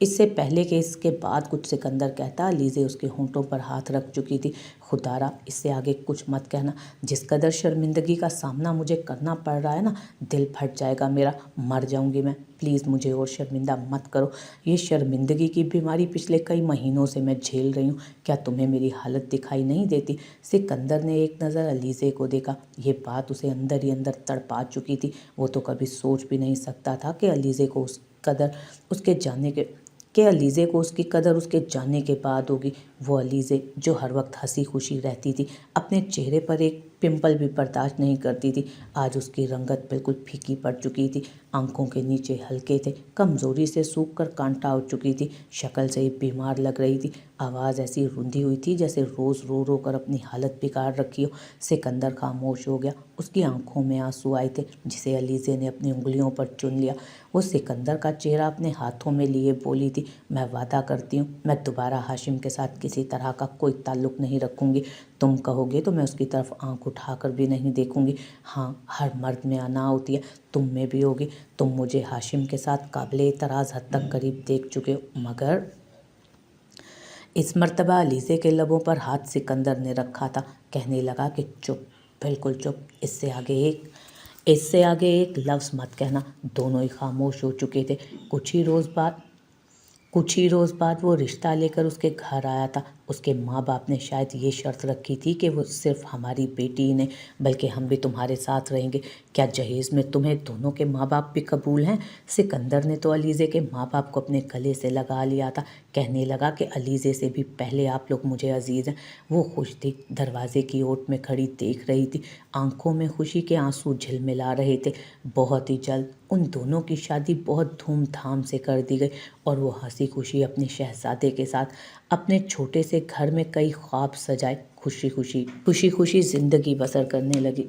इससे पहले कि इसके बाद कुछ सिकंदर कहता, अलीज़े उसके होंठों पर हाथ रख चुकी थी। खुदारा, इससे आगे कुछ मत कहना। जिस कदर शर्मिंदगी का सामना मुझे करना पड़ रहा है ना, दिल फट जाएगा मेरा, मर जाऊंगी मैं। प्लीज़ मुझे और शर्मिंदा मत करो। ये शर्मिंदगी की बीमारी पिछले कई महीनों से मैं झेल रही हूँ। क्या तुम्हें मेरी हालत दिखाई नहीं देती? सिकंदर ने एक नज़र अलीज़े को देखा। ये बात उसे अंदर ही अंदर तड़पा चुकी थी। वो तो कभी सोच भी नहीं सकता था कि अलीज़े को उसकी कदर उसके जाने के बाद होगी। वो अलीज़े जो हर वक्त हंसी खुशी रहती थी, अपने चेहरे पर एक पिंपल भी बर्दाश्त नहीं करती थी, आज उसकी रंगत बिल्कुल फीकी पड़ चुकी थी। आंखों के नीचे हल्के थे, कमज़ोरी से सूख कर कांटा हो चुकी थी, शक्ल से ही बीमार लग रही थी। आवाज़ ऐसी रुंधी हुई थी जैसे रोज़ रो रो कर अपनी हालत बिगाड़ रखी हो। सिकंदर खामोश हो गया। उसकी आंखों में आंसू आए थे, जिसे अलीज़े ने अपनी उंगलियों पर चुन लिया। वो सिकंदर का चेहरा अपने हाथों में लिए बोली थी, मैं वादा करती हूँ, मैं दोबारा हाशिम के साथ किसी तरह का कोई ताल्लुक़ नहीं रखूँगी। तुम कहोगे तो मैं उसकी तरफ आंख उठाकर भी नहीं देखूंगी। हाँ, हर मर्द में अना होती है, तुम में भी होगी। तुम मुझे हाशिम के साथ काबिल एतराज़ हद तक करीब देख चुके हो, मगर इस मर्तबा अलीज़े के लबों पर हाथ सिकंदर ने रखा था। कहने लगा कि चुप, बिल्कुल चुप, इससे आगे एक लफ्ज़ मत कहना। दोनों ही खामोश हो चुके थे। कुछ ही रोज़ बाद वो रिश्ता लेकर उसके घर आया था। उसके माँ बाप ने शायद ये शर्त रखी थी कि वो सिर्फ हमारी बेटी ही नहीं बल्कि हम भी तुम्हारे साथ रहेंगे। क्या जहेज़ में तुम्हें दोनों के माँ बाप भी कबूल हैं? सिकंदर ने तो अलीज़े के माँ बाप को अपने गले से लगा लिया था। कहने लगा कि अलीज़े से भी पहले आप लोग मुझे अजीज़ हैं। वो खुश थी, दरवाजे की ओट में खड़ी देख रही थी। आंखों में खुशी के आंसू झिलमिला रहे थे। बहुत ही जल्द उन दोनों की शादी बहुत धूमधाम से कर दी गई और वो हंसी खुशी अपने शहजादे के साथ अपने छोटे से घर में कई ख्वाब सजाए खुशी खुशी ज़िंदगी बसर करने लगी।